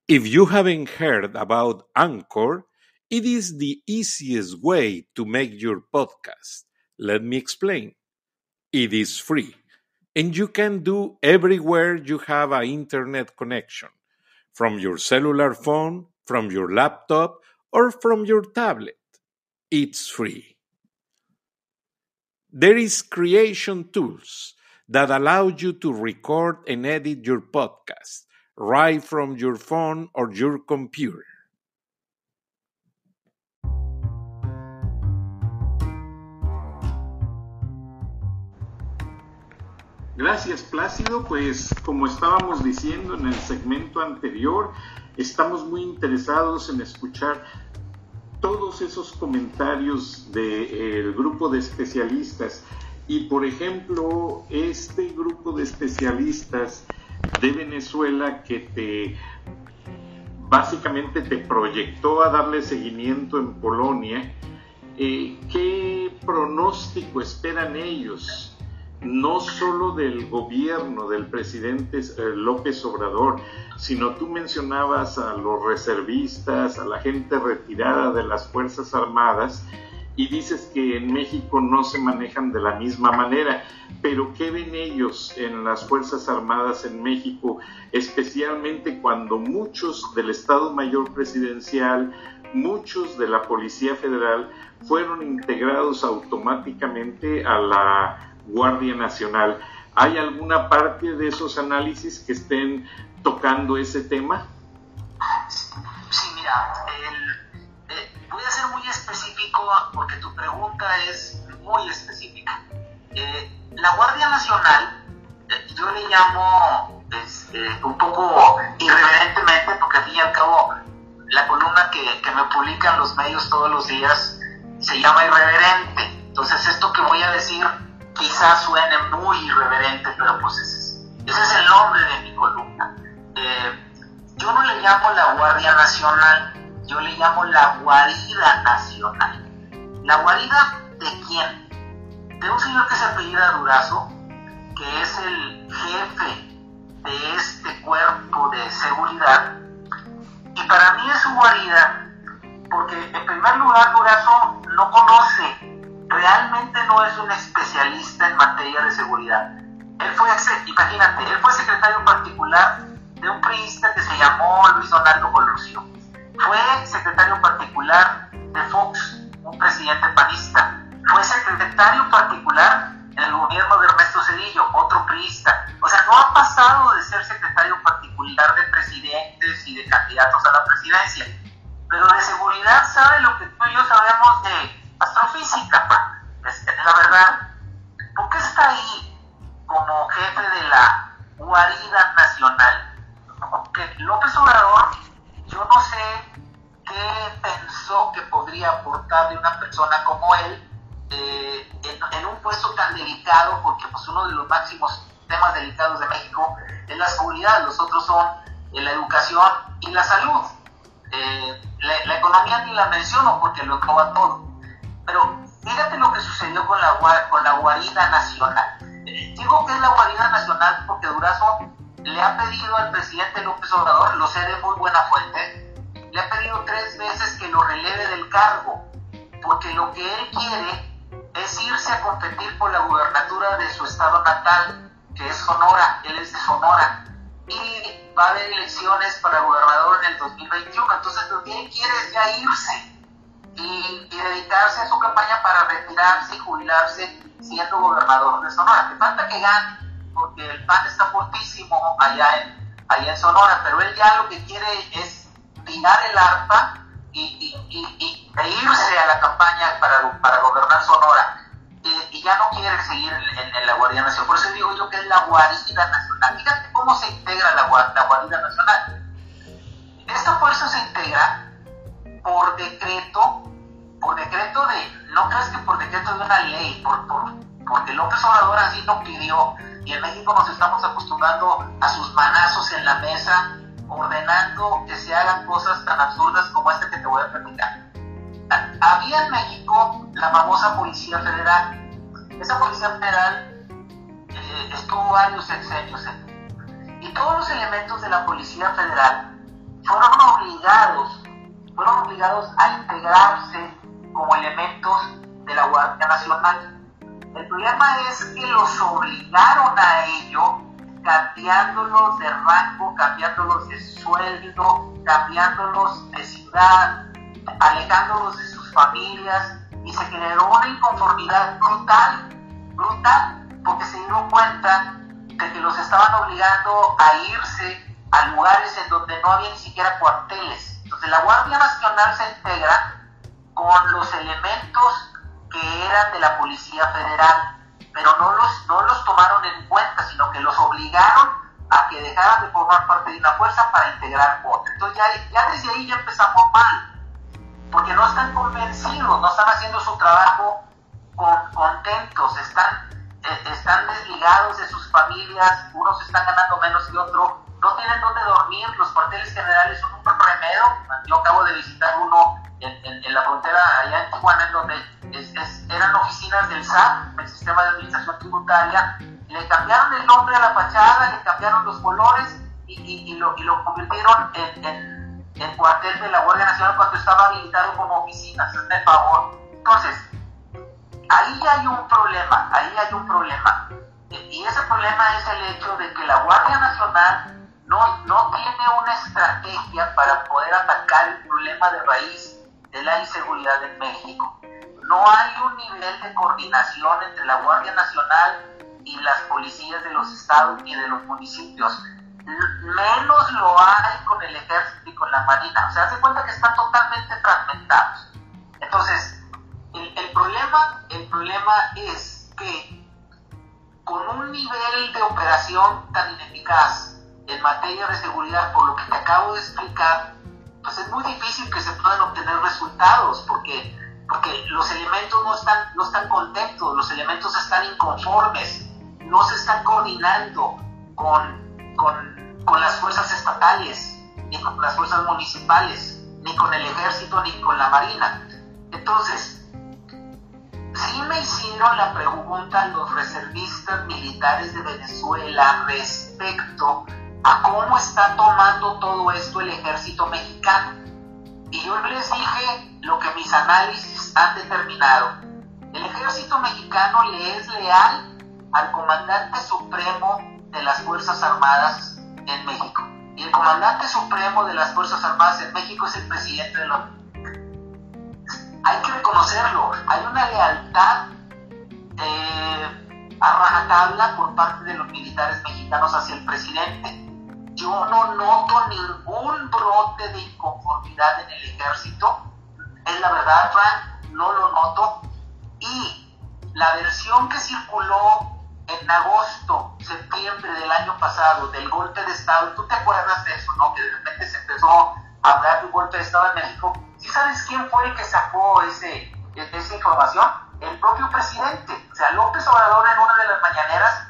If you haven't heard about Anchor, it is the easiest way to make your podcast. Let me explain. It is free, and you can do everywhere you have an internet connection, from your cellular phone, from your laptop, or from your tablet. It's free. There is creation tools that allow you to record and edit your podcast right from your phone or your computer. Gracias, Plácido. Pues como estábamos diciendo en el segmento anterior, estamos muy interesados en escuchar todos esos comentarios del grupo de especialistas. Y por ejemplo, este grupo de especialistas de Venezuela que básicamente te proyectó a darle seguimiento en Polonia, ¿qué pronóstico esperan ellos? No solo del gobierno del presidente López Obrador, sino tú mencionabas a los reservistas, a la gente retirada de las Fuerzas Armadas, y dices que en México no se manejan de la misma manera, pero ¿qué ven ellos en las Fuerzas Armadas en México, especialmente cuando muchos del Estado Mayor Presidencial, muchos de la Policía Federal fueron integrados automáticamente a la Guardia Nacional? ¿Hay alguna parte de esos análisis que estén tocando ese tema? Sí, mira, voy a ser muy específico porque tu pregunta es muy específica. La Guardia Nacional, yo le llamo un poco irreverentemente, porque al fin y al cabo la columna que me publican los medios todos los días se llama irreverente. Entonces esto que voy a decir quizás suene muy irreverente, pero pues ese es el nombre de mi columna. Yo no le llamo la Guardia Nacional, yo le llamo la Guarida Nacional. ¿La guarida de quién? De un señor que se apellida Durazo, que es el jefe de este cuerpo de seguridad. Y para mí es su guarida porque, en primer lugar, Durazo no conoce, realmente no es un especialista en materia de seguridad. Imagínate, él fue secretario particular de un priista que se llamó Luis Donaldo Colosio. Fue secretario particular de Fox, un presidente panista. Fue secretario particular en el gobierno de Ernesto Zedillo, otro priista. O sea, no ha pasado de ser secretario particular de presidentes y de candidatos a la presidencia. Pero de seguridad sabe lo que tú y yo sabemos de astrofísica. Es la verdad. ¿Por qué está ahí como jefe de la Guarida Nacional? Porque López Obrador, yo no sé qué pensó que podría aportarle una persona como él en un puesto tan delicado, porque pues uno de los máximos temas delicados de México es la seguridad, los otros son la educación y la salud. La economía ni la menciono porque lo engloba todo. Pero fíjate lo que sucedió con la Guarida Nacional. Digo que es la Guarida Nacional porque Durazo le ha pedido al presidente López Obrador, lo sé de muy buena fuente, le ha pedido 3 veces que lo releve del cargo, porque lo que él quiere es irse a competir por la gubernatura de su estado natal, que es Sonora. Él es de Sonora, y va a haber elecciones para gobernador en el 2021, entonces lo que él quiere es ya irse y dedicarse a su campaña para retirarse y jubilarse siendo gobernador de Sonora. Que falta que gane, porque el PAN está fortísimo allá en Sonora, pero él ya lo que quiere es tirar el arpa e irse a la campaña para gobernar Sonora, y ya no quiere seguir en la Guardia Nacional. Por eso digo yo que es la Guarida Nacional. Fíjate cómo se integra la Guarida Nacional. Esta fuerza se integra por decreto no creas que por decreto de una ley, porque López Obrador así lo pidió, y en México nos estamos acostumbrando a sus manazos en la mesa, ordenando que se hagan cosas tan absurdas como esta que te voy a platicar. Había en México la famosa Policía Federal. Esa Policía Federal estuvo varios sexenios, y todos los elementos de la Policía Federal fueron obligados a integrarse como elementos de la Guardia Nacional. El problema es que los obligaron a ello, cambiándolos de rango, cambiándolos de sueldo, cambiándolos de ciudad, alejándolos de sus familias, y se generó una inconformidad brutal, porque se dieron cuenta de que los estaban obligando a irse a lugares en donde no había ni siquiera cuarteles. Entonces la Guardia Nacional se integra con los elementos que eran de la Policía Federal, pero no los tomaron en cuenta, sino que los obligaron a que dejaran de formar parte de una fuerza para integrar otra. Entonces ya desde ahí ya empezamos mal, porque no están convencidos, no están haciendo su trabajo contentos, están desligados de sus familias, unos están ganando menos que otros, no tienen dónde dormir, los cuarteles generales son un remedio. Yo acabo de visitar uno en la frontera allá en Tijuana, en donde eran oficinas del SAT, el Sistema de Administración Tributaria. Le cambiaron el nombre a la fachada, le cambiaron los colores y lo convirtieron en cuartel de la Guardia Nacional cuando estaba habilitado como oficina, hazme el favor. Entonces, ahí hay un problema. Y ese problema es el hecho de que la Guardia Nacional no tiene una estrategia para poder atacar el problema de raíz de la inseguridad en México. No hay un nivel de coordinación entre la Guardia Nacional y las policías de los estados y de los municipios. Menos lo hay con el ejército y con la marina. O sea, se cuenta que están totalmente fragmentados. Entonces, el problema es que con un nivel de operación tan ineficaz en materia de seguridad, por lo que te acabo de explicar, pues es muy difícil que se puedan obtener resultados, porque los elementos no están contentos, los elementos están inconformes, no se están coordinando con las fuerzas estatales, ni con las fuerzas municipales, ni con el ejército, ni con la marina. Entonces, sí me hicieron la pregunta los reservistas militares de Venezuela respecto a cómo está tomando todo esto el ejército mexicano. Y yo les dije lo que mis análisis han determinado. El ejército mexicano le es leal al comandante supremo de las Fuerzas Armadas en México. Y el comandante supremo de las Fuerzas Armadas en México es el presidente de la... Hay que reconocerlo, hay una lealtad a rajatabla por parte de los militares mexicanos hacia el presidente. Yo no noto ningún brote de inconformidad en el ejército, es la verdad, Frank, no lo noto. Y la versión que circuló en agosto, septiembre del año pasado del golpe de Estado, tú te acuerdas de eso, ¿no? Que de repente se empezó a hablar de un golpe de Estado en México. ¿Sí sabes quién fue el que sacó esa información? El propio presidente. O sea, López Obrador en una de las mañaneras,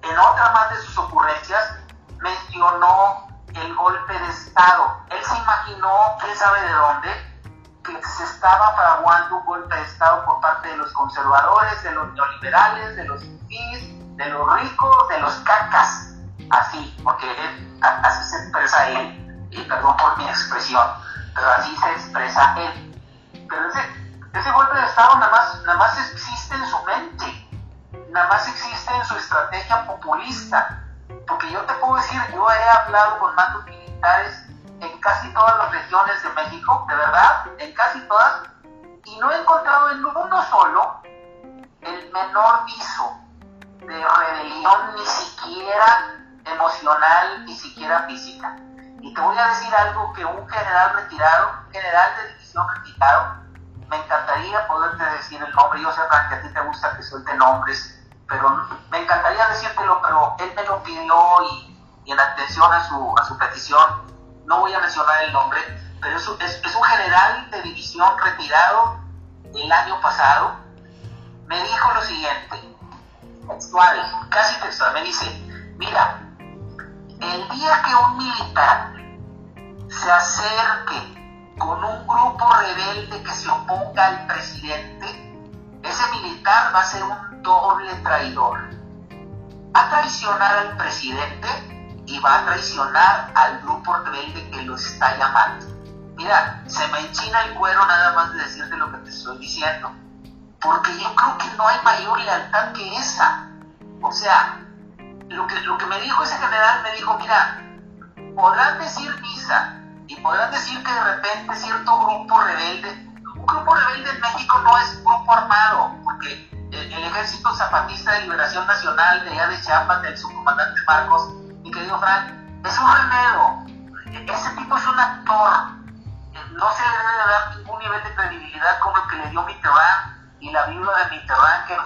en otra más de sus ocurrencias, mencionó el golpe de Estado. Él se imaginó, quién sabe de dónde, que se estaba fraguando un golpe de Estado por parte de los conservadores, de los neoliberales, de los fifís, de los ricos, de los cacas. Así, porque así se expresa él. Y perdón por mi expresión, pero así se expresa él. Pero ese golpe de Estado nada más existe en su mente, nada más existe en su estrategia populista. Porque yo te puedo decir, yo he hablado con mandos militares en casi todas las regiones de México, de verdad, en casi todas, y no he encontrado en uno solo el menor viso de rebelión, ni siquiera emocional, ni siquiera física. Y te voy a decir algo que un general retirado, un general de división retirado, me encantaría poderte decir el nombre. Yo sé, Frank, que a ti te gusta que suelte nombres, pero me encantaría decírtelo, pero él me lo pidió y en atención a su petición no voy a mencionar el nombre, pero es un general de división retirado el año pasado. Me dijo lo siguiente, textual, casi textual, me dice: mira, el día que un militar se acerque con un grupo rebelde que se oponga al presidente, ese militar va a ser un doble traidor. Va a traicionar al presidente y va a traicionar al grupo rebelde que lo está llamando. Mira, se me enchina el cuero nada más de decirte lo que te estoy diciendo, porque yo creo que no hay mayor lealtad que esa. O sea, lo que me dijo ese general, me dijo, mira, podrán decir misa y podrán decir que de repente cierto grupo rebelde, un grupo rebelde en México no es un grupo armado, porque el Ejército Zapatista de Liberación Nacional de allá de Chiapas, del subcomandante Marcos, mi querido Frank, es un remedo. Ese tipo es un actor. No se le debe dar ningún nivel de credibilidad como el que le dio Mitterrand y la viuda de Mitterrand, que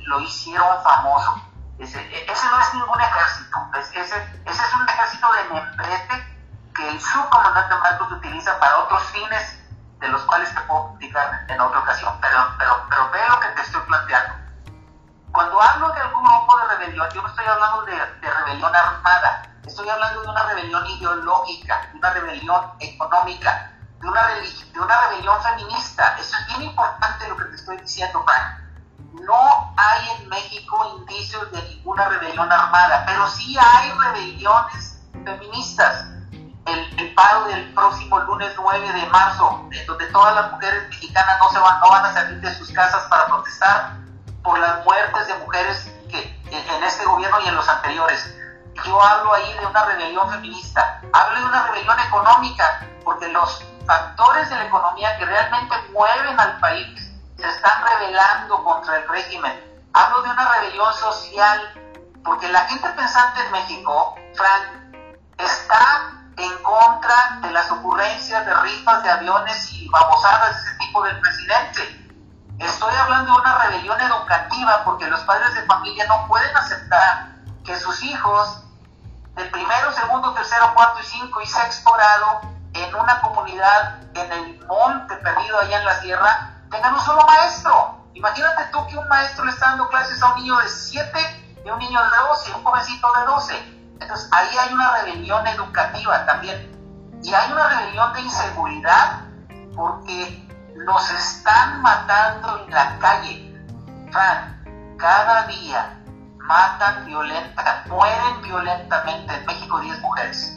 lo hicieron famoso. Ese no es ningún ejército. Ese es un ejército de membrete que el subcomandante Marcos utiliza para otros fines, de los cuales te puedo platicar en otra ocasión. Pero ve lo que te estoy planteando. Cuando hablo de algún grupo de rebelión, yo no estoy hablando de rebelión armada, estoy hablando de una rebelión ideológica, de una rebelión económica, de una rebelión feminista. Eso es bien importante lo que te estoy diciendo, Frank. No hay en México indicios de ninguna rebelión armada, pero sí hay rebeliones feministas. El paro del próximo lunes 9 de marzo, donde todas las mujeres mexicanas no van a salir de sus casas para protestar por las muertes de mujeres que en este gobierno y en los anteriores. Yo hablo ahí de una rebelión feminista, hablo de una rebelión económica, porque los factores de la economía que realmente mueven al país se están rebelando contra el régimen. Hablo de una rebelión social, porque la gente pensante en México, Frank, está en contra de las ocurrencias de rifas de aviones y babosadas de ese tipo del presidente. Estoy hablando de una rebelión educativa, porque los padres de familia no pueden aceptar que sus hijos del primero, segundo, tercero, cuarto y 5 y 6 grado en una comunidad en el monte perdido allá en la sierra tengan un solo maestro. Imagínate tú que un maestro le está dando clases a un niño de 7 y un niño de 12, un jovencito de 12. Entonces ahí hay una rebelión educativa también. Y hay una rebelión de inseguridad, porque nos están matando en la calle. Fran, cada día mueren violentamente en México 10 mujeres.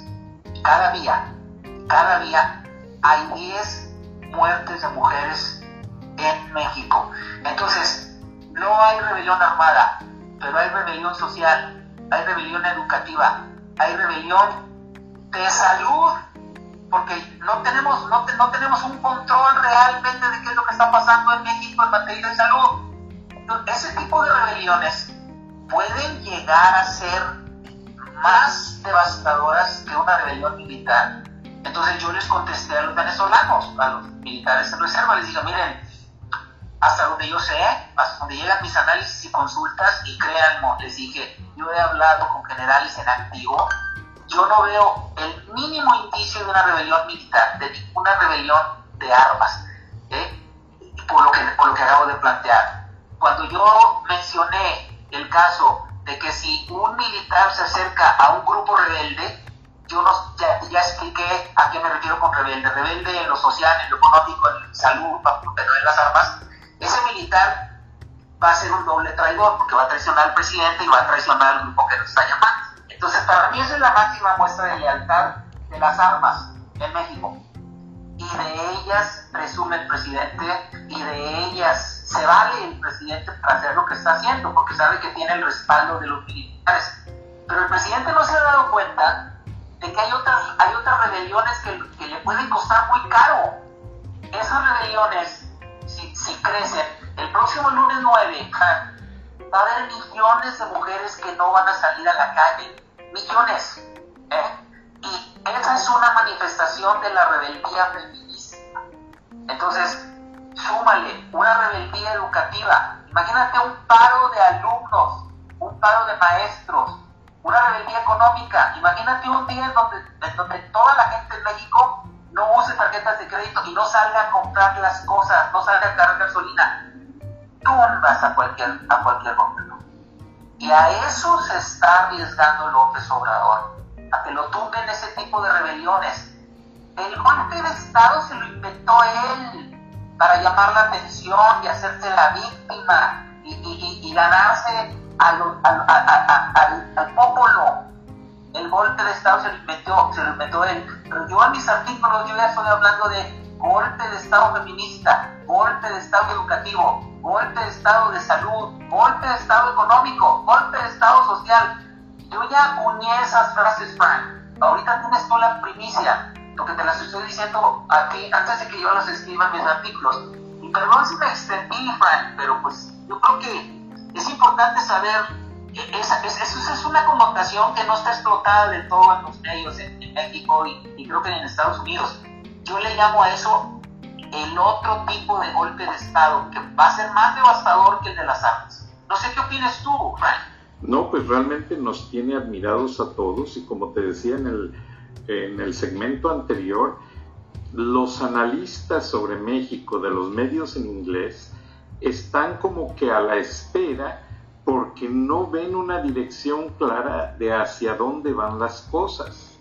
Cada día hay 10 muertes de mujeres en México. Entonces, no hay rebelión armada, pero hay rebelión social, hay rebelión educativa, hay rebelión de salud, porque no tenemos un control realmente de qué es lo que está pasando en México en materia de salud. Entonces, ese tipo de rebeliones pueden llegar a ser más devastadoras que una rebelión militar. Entonces yo les contesté a los venezolanos, a los militares en reserva, les digo, miren, hasta donde yo sé, hasta donde llegan mis análisis y consultas, y créanme, les dije, yo he hablado con generales en activo, yo no veo el mínimo indicio de una rebelión militar, de ninguna rebelión de armas, por lo que acabo de plantear. Cuando yo mencioné el caso de que si un militar se acerca a un grupo rebelde, yo ya expliqué a qué me refiero con rebelde. Rebelde en lo social, en lo económico, en salud, pero en las armas. Ese militar va a ser un doble traidor, porque va a traicionar al presidente y va a traicionar al grupo que nos está llamando. Entonces, para mí esa es la máxima muestra de lealtad de las armas en México. Y de ellas presume el presidente, y de ellas se vale el presidente para hacer lo que está haciendo, porque sabe que tiene el respaldo de los militares. Pero el presidente no se ha dado cuenta de que hay otras rebeliones que le pueden costar muy caro. Esas rebeliones, si crecen, el próximo lunes 9 va a haber millones de mujeres que no van a salir a la calle, millones. Y esa es una manifestación de la rebeldía feminista. Entonces, súmale una rebeldía educativa. Imagínate un paro de alumnos, un paro de maestros, una rebeldía económica. Imagínate un día en donde toda la gente en México no use tarjetas de crédito y no salga a comprar las cosas, no salga a cargar gasolina. Tumbas a cualquier gobierno. Y a eso se está arriesgando López Obrador, a que lo tumben ese tipo de rebeliones. El golpe de Estado se lo inventó él para llamar la atención y hacerse la víctima y ganarse al pueblo. el golpe de Estado se lo inventó él. Pero yo en mis artículos yo ya estoy hablando de golpe de Estado feminista, golpe de Estado educativo, golpe de Estado de salud, golpe de Estado económico, golpe de Estado social. Yo ya uní esas frases, Frank. Ahorita tienes tú la primicia, porque te las estoy diciendo a ti antes de que yo las escriba en mis artículos. Y perdón si me extendí, Frank, pero pues yo creo que es importante saber, esa es una connotación que no está explotada del todo en los medios en México y creo que en Estados Unidos. Yo le llamo a eso el otro tipo de golpe de Estado, que va a ser más devastador que el de las armas. No sé qué opinas tú, Frank. No, pues realmente nos tiene admirados a todos y como te decía en el segmento anterior, los analistas sobre México de los medios en inglés están como que a la espera porque no ven una dirección clara de hacia dónde van las cosas.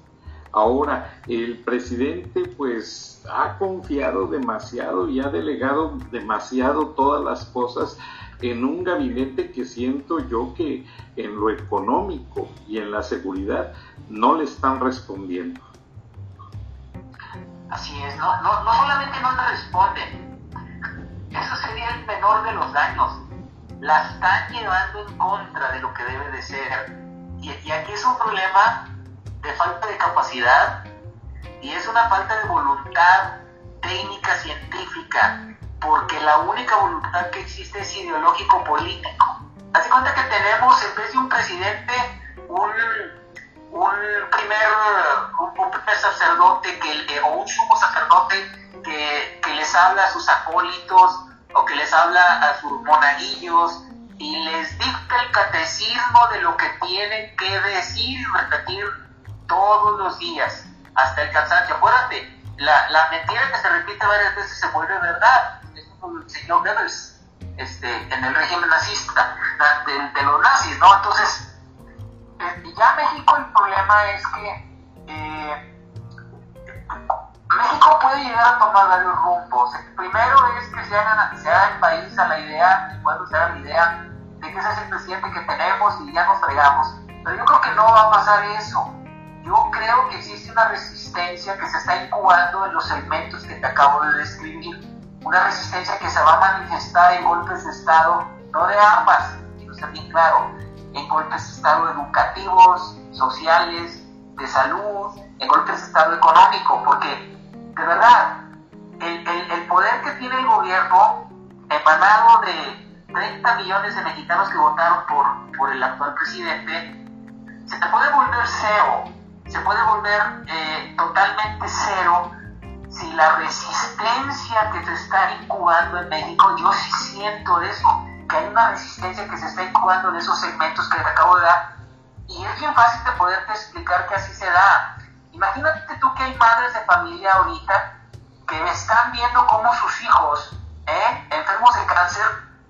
Ahora, el presidente pues ha confiado demasiado y ha delegado demasiado todas las cosas en un gabinete que siento yo que en lo económico y en la seguridad no le están respondiendo. Así es, no solamente no le responden, eso sería el menor de los daños, la están llevando en contra de lo que debe de ser, y aquí es un problema de falta de capacidad y es una falta de voluntad técnica científica, porque la única voluntad que existe es ideológico-político. Haz de cuenta que tenemos, en vez de un presidente, un primer sacerdote o un sumo sacerdote que les habla a sus acólitos o que les habla a sus monaguillos y les dicta el catecismo de lo que tienen que decir y repetir todos los días, hasta el cansancio. Acuérdate, la mentira que se repite varias veces se vuelve verdad. Es como el señor Goebbels en el régimen nazista, de los nazis, ¿no? Entonces, ya México, el problema es que México puede llegar a tomar varios rumbos. El primero es que se haga el país a la idea, el pueblo se haga la idea de que ese es el presidente que tenemos y ya nos fregamos. Pero yo creo que no va a pasar eso. Yo creo que existe una resistencia que se está incubando en los segmentos que te acabo de describir. Una resistencia que se va a manifestar en golpes de Estado, no de armas, quiero ser bien claro, en golpes de Estado educativos, sociales, de salud, en golpes de Estado económico, porque de verdad, el poder que tiene el gobierno, emanado de 30 millones de mexicanos que votaron por el actual presidente, se te puede volver cero, se puede volver totalmente cero si la resistencia que se está incubando en México, yo sí siento eso, que hay una resistencia que se está incubando en esos segmentos que te acabo de dar, y es bien fácil de poderte explicar que así se da. Imagínate tú que hay madres de familia ahorita que están viendo cómo sus hijos, enfermos de cáncer,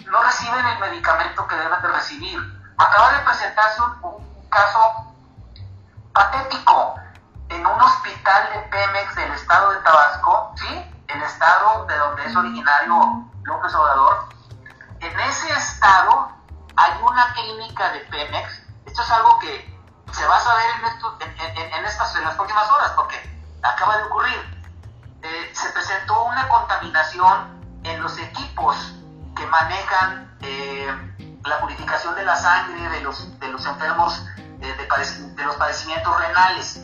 no reciben el medicamento que deben de recibir. Acaba de presentarse un caso patético en un hospital de Pemex del estado de Tabasco, ¿sí? El estado de donde es originario López Obrador. En ese estado hay una clínica de Pemex. Esto es algo que se va a saber en las próximas horas, porque acaba de ocurrir. Se presentó una contaminación en los equipos que manejan la purificación de la sangre de los enfermos de los padecimientos renales,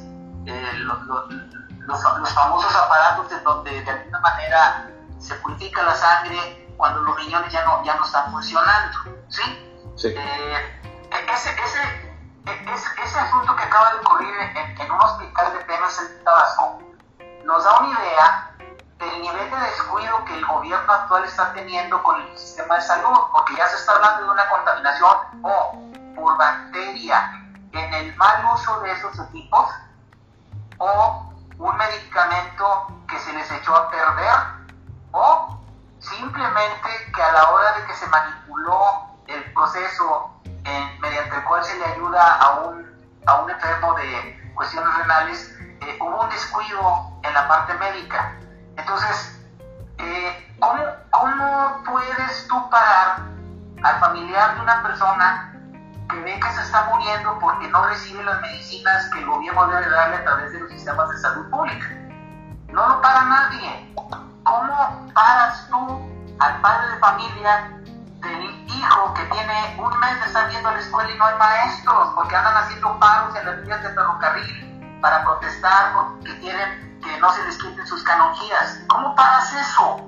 los famosos aparatos de donde de alguna manera se purifica la sangre cuando los riñones ya no están funcionando, ¿sí? Sí. Ese asunto que acaba de ocurrir en un hospital de Pemex en Tabasco nos da una idea del nivel de descuido que el gobierno actual está teniendo con el sistema de salud, porque ya se está hablando de una contaminación o por bacteria en el mal uso de esos equipos, o un medicamento que se les echó a perder, o simplemente que a la hora de que se manipuló el proceso mediante el cual se le ayuda a un enfermo de cuestiones renales, hubo un descuido en la parte médica. Entonces, ¿cómo puedes tú parar al familiar de una persona que ve que se está muriendo porque no recibe las medicinas que el gobierno debe darle a través de los sistemas de salud pública. No lo para nadie. ¿Cómo paras tú al padre de familia del hijo que tiene un mes de estar yendo a la escuela y no hay maestros porque andan haciendo paros en las vías de ferrocarril para protestar porque quieren que no se les quiten sus canonjías? ¿Cómo paras eso?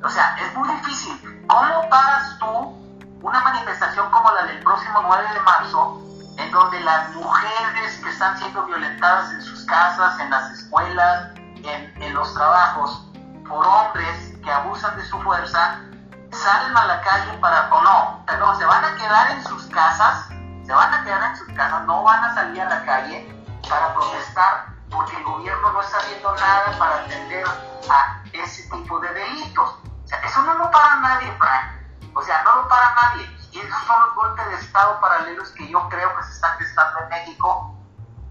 O sea, es muy difícil. ¿Cómo paras tú una manifestación como la del próximo 9 de marzo, en donde las mujeres que están siendo violentadas en sus casas, en las escuelas, en los trabajos, por hombres que abusan de su fuerza, salen a la calle se van a quedar en sus casas, no van a salir a la calle para protestar porque el gobierno no está haciendo nada para atender a ese tipo de delitos? O sea, eso no lo para nadie, Frank. O sea, no lo para nadie. Y esos son los golpes de Estado paralelos que yo creo que se están gestando en México,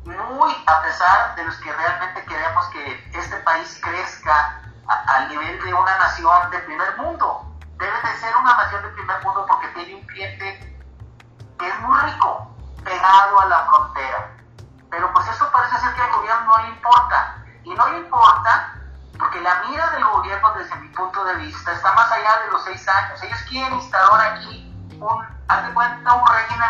muy a pesar de los que realmente queremos que este país crezca al nivel de una nación de primer mundo. Debe de ser una nación de primer mundo porque tiene un cliente que es muy rico, pegado a la frontera. Pero pues eso parece ser que al gobierno no le importa. Y no le importa porque la mira del gobierno, desde mi punto de vista, está más allá de los 6 años. Ellos quieren instaurar aquí un régimen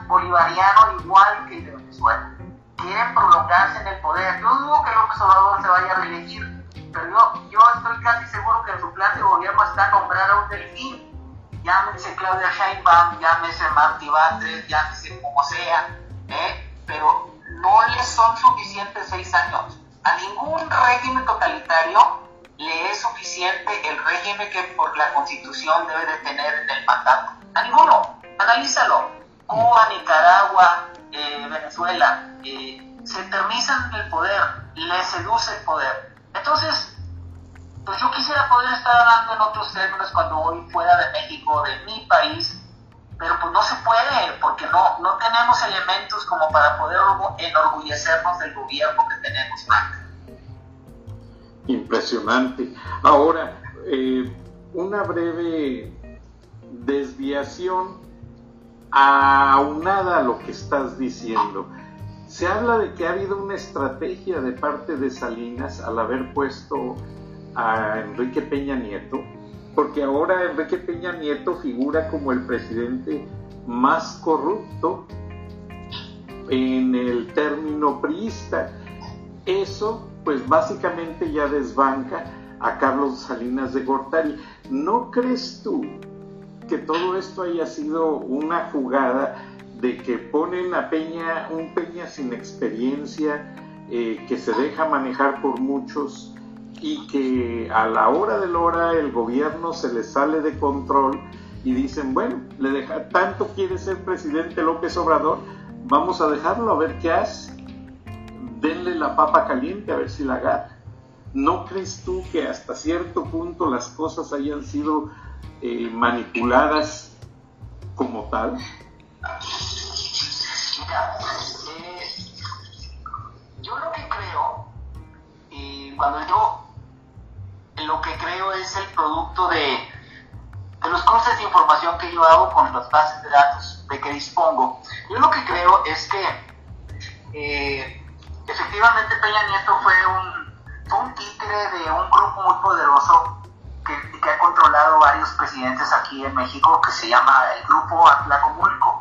bolivariano igual que el de Venezuela. Quieren prolongarse en el poder. Yo dudo que López Obrador se vaya a reelegir, pero yo estoy casi seguro que en su plan de gobierno está nombrar a un delfín. Llámese Claudia Sheinbaum, llámese Martí Batres, llámese como sea, pero no les son suficientes 6 años. A ningún régimen totalitario le es suficiente el régimen que por la Constitución debe de tener en el mandato. A ninguno. Analízalo. Cuba, Nicaragua, Venezuela, se eternizan en el poder, les seduce el poder. Entonces, pues yo quisiera poder estar hablando en otros términos cuando voy fuera de México, de mi país, pero pues no se puede, porque no tenemos elementos como para poder enorgullecernos del gobierno que tenemos. Impresionante. Ahora, una breve desviación aunada a lo que estás diciendo. Se habla de que ha habido una estrategia de parte de Salinas al haber puesto a Enrique Peña Nieto, porque ahora Enrique Peña Nieto figura como el presidente más corrupto en el término priista. Eso pues básicamente ya desbanca a Carlos Salinas de Gortari. ¿No crees tú que todo esto haya sido una jugada de que ponen a Peña, un Peña sin experiencia, que se deja manejar por muchos y que a la hora de la hora el gobierno se le sale de control y dicen, bueno, tanto quiere ser presidente López Obrador, vamos a dejarlo a ver qué hace? Denle la papa caliente a ver si la agarra. ¿No crees tú que hasta cierto punto las cosas hayan sido manipuladas como tal? Mira, yo lo que creo, lo que creo es el producto de los cruces de información que yo hago con las bases de datos de que dispongo. Yo lo que creo es que efectivamente Peña Nieto fue un títere de un grupo muy poderoso que ha controlado varios presidentes aquí en México, que se llama el Grupo Atlacomulco,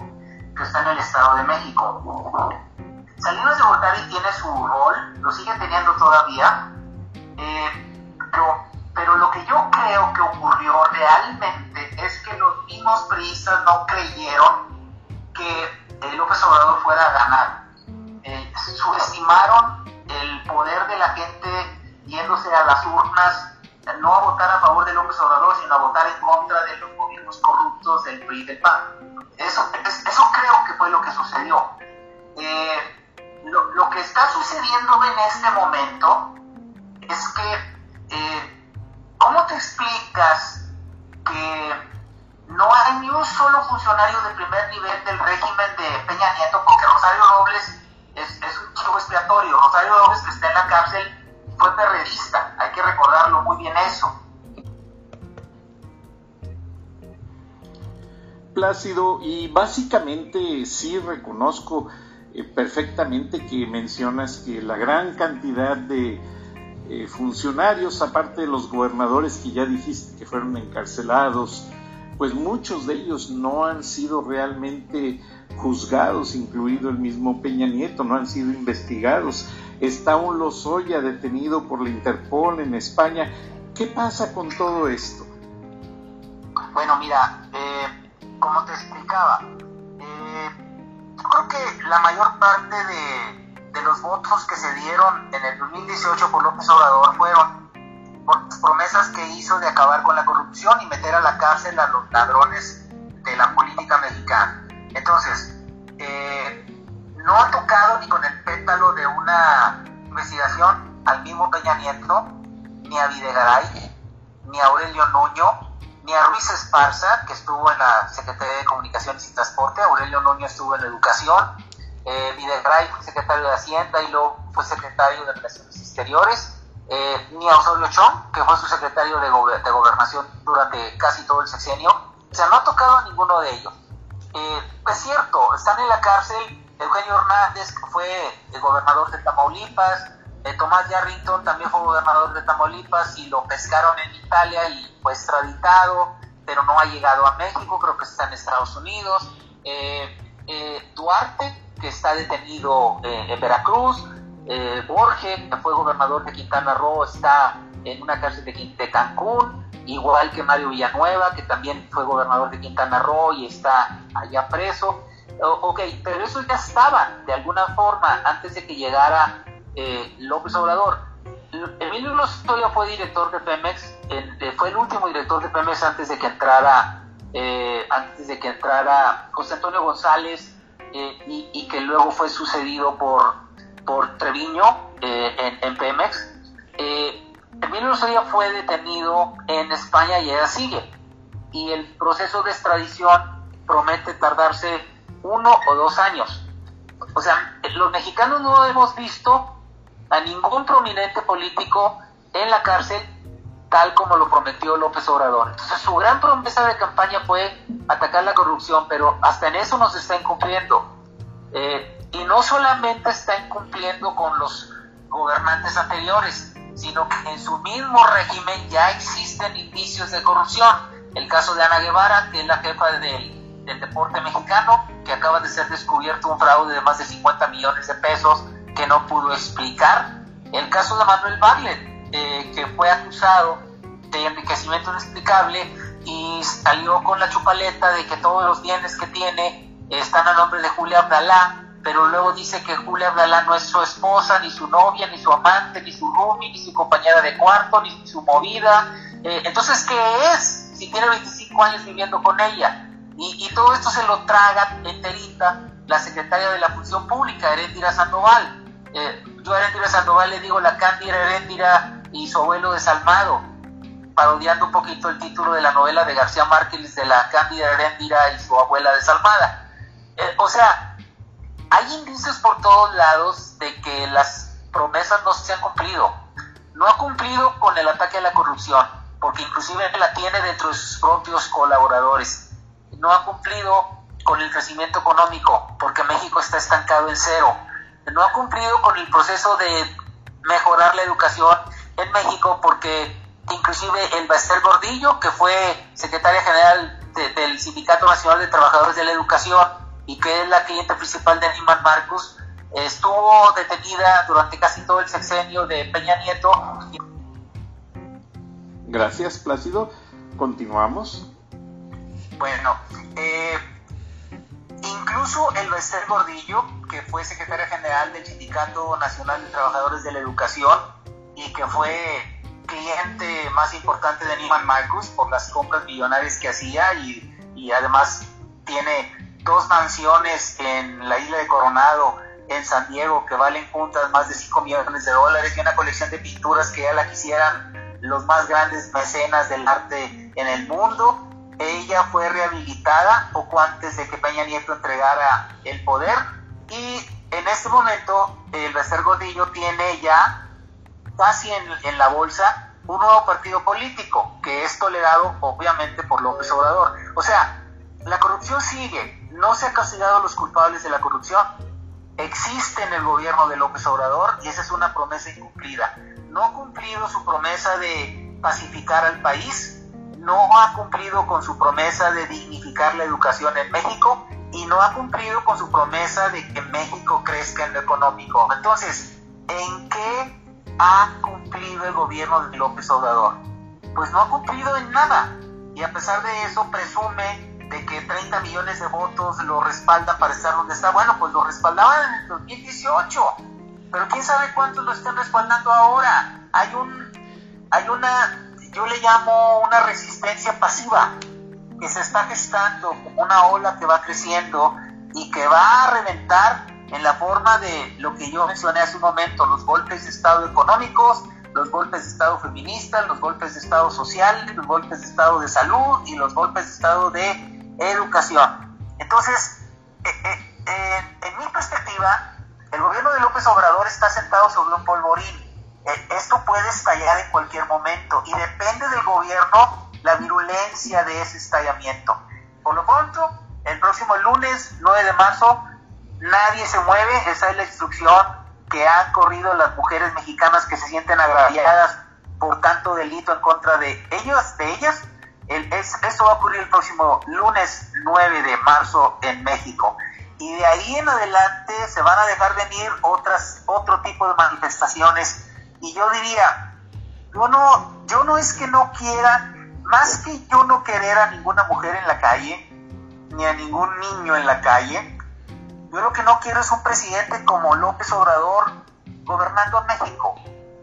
que está en el Estado de México. Salinas de Gortari tiene su rol, lo sigue teniendo todavía, pero lo que yo creo que ocurrió realmente es que los mismos priistas no creyeron que López Obrador fuera a ganar. Subestimaron el poder de la gente yéndose a las urnas, no a votar a favor de López Obrador, sino a votar en contra de los gobiernos corruptos del PRI y del PAN. Eso creo que fue lo que sucedió. Lo que está sucediendo en este momento es que, ¿cómo te explicas que no hay ni un solo funcionario de primer nivel del régimen de Peña Nieto? Porque Rosario Robles es un chivo expiatorio. Rosario Robles, que está en la cárcel, fue perredista, hay que recordarlo muy bien eso. Plácido, y básicamente sí reconozco perfectamente que mencionas que la gran cantidad de funcionarios, aparte de los gobernadores que ya dijiste que fueron encarcelados, pues muchos de ellos no han sido realmente juzgados, incluido el mismo Peña Nieto, no han sido investigados. Está un Lozoya detenido por la Interpol en España. ¿Qué pasa con todo esto? Bueno, mira, como te explicaba, yo creo que la mayor parte de los votos que se dieron en el 2018 por López Obrador fueron por las promesas que hizo de acabar con la corrupción y meter a la cárcel a los ladrones de la política mexicana. Entonces, no ha tocado ni con el pétalo de una investigación al mismo Peña Nieto, ni a Videgaray, ni a Aurelio Nuño, ni a Ruiz Esparza, que estuvo en la Secretaría de Comunicaciones y Transporte. Aurelio Nuño estuvo en Educación, Videgaray fue secretario de Hacienda y luego fue secretario de Relaciones Exteriores, ni a Osorio Chong, que fue su secretario de Gobernación durante casi todo el sexenio. O sea, no ha tocado a ninguno de ellos. Es cierto, están en la cárcel Eugenio Hernández, que fue el gobernador de Tamaulipas, Tomás Yarrington también fue gobernador de Tamaulipas y lo pescaron en Italia y fue extraditado, pero no ha llegado a México, creo que está en Estados Unidos. Duarte, que está detenido en Veracruz. Borge, que fue gobernador de Quintana Roo, está en una cárcel de Cancún, igual que Mario Villanueva, que también fue gobernador de Quintana Roo y está allá preso. Ok, pero eso ya estaba de alguna forma antes de que llegara López Obrador. Emilio Lozoya fue director de Pemex, fue el último director de Pemex antes de que entrara José Antonio González, y que luego fue sucedido por Treviño en Pemex. Emilio Lozoya fue detenido en España y ella sigue, y el proceso de extradición promete tardarse 1 o 2 años. O sea, los mexicanos no hemos visto a ningún prominente político en la cárcel tal como lo prometió López Obrador. Entonces su gran promesa de campaña fue atacar la corrupción, pero hasta en eso nos está incumpliendo. Y no solamente está incumpliendo con los gobernantes anteriores, sino que en su mismo régimen ya existen indicios de corrupción. El caso de Ana Guevara, que es la jefa del deporte mexicano, que acaba de ser descubierto un fraude de más de 50 millones de pesos que no pudo explicar. El caso de Manuel Bartlett, que fue acusado de enriquecimiento inexplicable y salió con la chupaleta de que todos los bienes que tiene están a nombre de Julia Abdalá, pero luego dice que Julia Abdalá no es su esposa, ni su novia, ni su amante, ni su roomie, ni su compañera de cuarto, ni su movida. Entonces, ¿qué es? Si tiene 25 años viviendo con ella. Y todo esto se lo traga enterita la secretaria de la Función Pública, Heréndira Sandoval. Yo a Heréndira Sandoval le digo la Cándida Heréndira y su abuelo desalmado, parodiando un poquito el título de la novela de García Márquez de la Cándida Heréndira y su abuela desalmada. O sea, hay indicios por todos lados de que las promesas no se han cumplido. No ha cumplido con el ataque a la corrupción, porque inclusive la tiene dentro de sus propios colaboradores. No ha cumplido con el crecimiento económico, porque México está estancado en cero. No ha cumplido con el proceso de mejorar la educación en México, porque inclusive el Bester Gordillo, que fue secretaria general del Sindicato Nacional de Trabajadores de la Educación y que es la cliente principal de Neiman Marcus, estuvo detenida durante casi todo el sexenio de Peña Nieto. Gracias, Plácido. Continuamos. Bueno, incluso el Bester Gordillo, que fue secretaria general del Sindicato Nacional de Trabajadores de la Educación y que fue cliente más importante de Neiman Marcus por las compras millonarias que hacía, y además tiene 2 mansiones en la isla de Coronado, en San Diego, que valen juntas más de $5 millones, y una colección de pinturas que ya la quisieran los más grandes mecenas del arte en el mundo. Ella fue rehabilitada poco antes de que Peña Nieto entregara el poder, y en este momento el Bester Gordillo tiene ya casi en la bolsa un nuevo partido político que es tolerado obviamente por López Obrador. O sea, la corrupción sigue, no se han castigado a los culpables de la corrupción, existe en el gobierno de López Obrador y esa es una promesa incumplida. No ha cumplido su promesa de pacificar al país, no ha cumplido con su promesa de dignificar la educación en México y no ha cumplido con su promesa de que México crezca en lo económico. Entonces, ¿en qué ha cumplido el gobierno de López Obrador? Pues no ha cumplido en nada, y a pesar de eso presume de que 30 millones de votos lo respaldan para estar donde está. Bueno, pues lo respaldaban en el 2018, pero quién sabe cuántos lo están respaldando ahora. Hay una, yo le llamo una resistencia pasiva, que se está gestando como una ola que va creciendo y que va a reventar en la forma de lo que yo mencioné hace un momento, los golpes de Estado económicos, los golpes de Estado feministas, los golpes de Estado social, los golpes de Estado de salud y los golpes de Estado de educación. Entonces, en mi perspectiva, el gobierno de López Obrador está sentado sobre un polvorín. Esto puede estallar en cualquier momento y depende del gobierno la virulencia de ese estallamiento. Por lo pronto, el próximo lunes 9 de marzo, nadie se mueve. Esa es la instrucción que han corrido las mujeres mexicanas que se sienten agraviadas por tanto delito en contra de ellas. Esto va a ocurrir el próximo lunes 9 de marzo en México. Y de ahí en adelante se van a dejar venir otro tipo de manifestaciones. Y yo diría, yo no es que no quiera, más que yo no querer a ninguna mujer en la calle, ni a ningún niño en la calle, yo lo que no quiero es un presidente como López Obrador gobernando en México.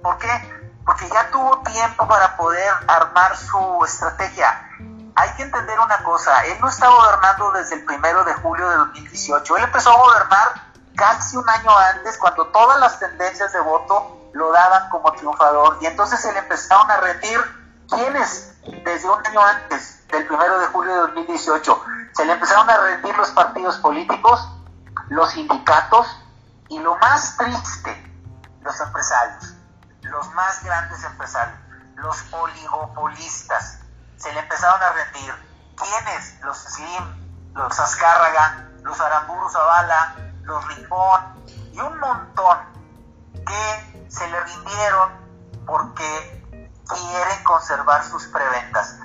¿Por qué? Porque ya tuvo tiempo para poder armar su estrategia. Hay que entender una cosa, él no está gobernando desde el 1 de julio de 2018, él empezó a gobernar casi un año antes, cuando todas las tendencias de voto lo daban como triunfador, y entonces se le empezaron a rendir. ¿Quiénes? Desde un año antes del 1 de julio de 2018 se le empezaron a rendir los partidos políticos, los sindicatos y, lo más triste, los empresarios, los más grandes empresarios, los oligopolistas. Se le empezaron a rendir. ¿Quiénes? Los Slim, los Azcárraga, los Aramburu Zavala, los Rincón y un montón que se le rindieron porque quieren conservar sus preventas,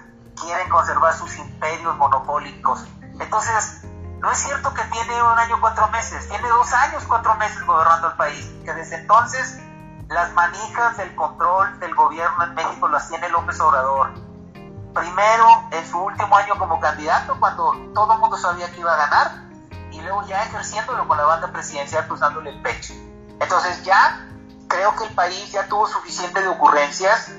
quieren conservar sus imperios monopólicos. Entonces, no es cierto que tiene 1 año 4 meses, tiene 2 años 4 meses gobernando el país, que desde entonces las manijas del control del gobierno en México las tiene López Obrador. Primero en su último año como candidato, cuando todo el mundo sabía que iba a ganar, y luego ya ejerciéndolo con la banda presidencial cruzándole el pecho. Entonces ya creo que el país ya tuvo suficiente de ocurrencias.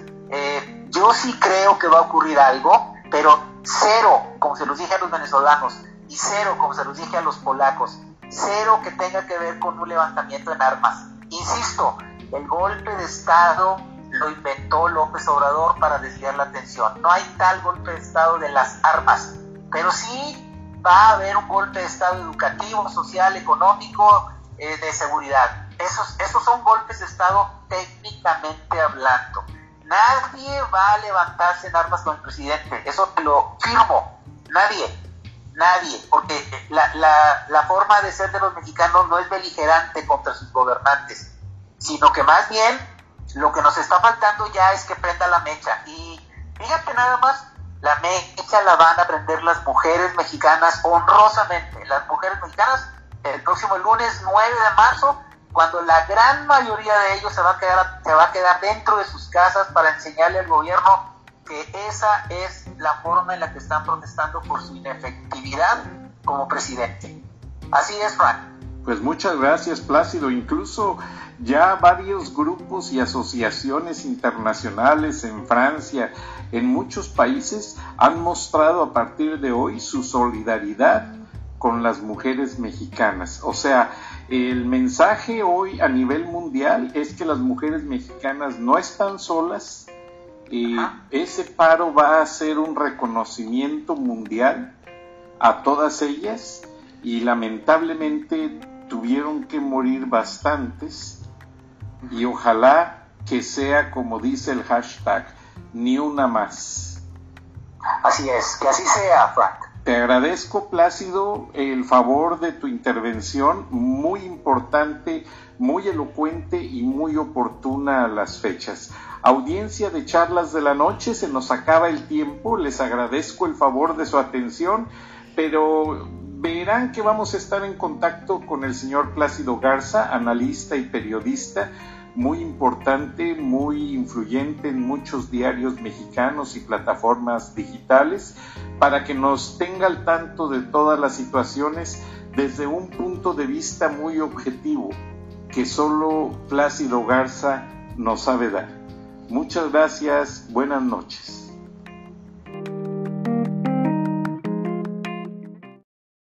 Yo sí creo que va a ocurrir algo, pero cero, como se los dije a los venezolanos, y cero, como se los dije a los polacos, cero que tenga que ver con un levantamiento en armas. Insisto, el golpe de Estado lo inventó López Obrador para desviar la atención. No hay tal golpe de Estado de las armas, pero sí va a haber un golpe de Estado educativo, social, económico, de seguridad. Esos son golpes de Estado técnicamente hablando. Nadie va a levantarse en armas con el presidente, eso te lo firmo. Nadie, porque la forma de ser de los mexicanos no es beligerante contra sus gobernantes, sino que más bien lo que nos está faltando ya es que prenda la mecha. Y fíjate nada más, la mecha la van a prender las mujeres mexicanas honrosamente. Las mujeres mexicanas el próximo lunes 9 de marzo, cuando la gran mayoría de ellos se va a quedar dentro de sus casas para enseñarle al gobierno que esa es la forma en la que están protestando por su inefectividad como presidente. Así es, Frank. Pues muchas gracias, Plácido. Incluso ya varios grupos y asociaciones internacionales en Francia, en muchos países, han mostrado a partir de hoy su solidaridad con las mujeres mexicanas. O sea, el mensaje hoy a nivel mundial es que las mujeres mexicanas no están solas. Ese paro va a ser un reconocimiento mundial a todas ellas, y lamentablemente tuvieron que morir bastantes, y ojalá que sea como dice el hashtag, ni una más. Así es, que así sea, Frank. Te agradezco, Plácido, el favor de tu intervención, muy importante, muy elocuente y muy oportuna a las fechas. Audiencia de Charlas de la Noche, se nos acaba el tiempo, les agradezco el favor de su atención, pero verán que vamos a estar en contacto con el señor Plácido Garza, analista y periodista, muy importante, muy influyente en muchos diarios mexicanos y plataformas digitales, para que nos tenga al tanto de todas las situaciones desde un punto de vista muy objetivo, que solo Plácido Garza nos sabe dar. Muchas gracias, buenas noches.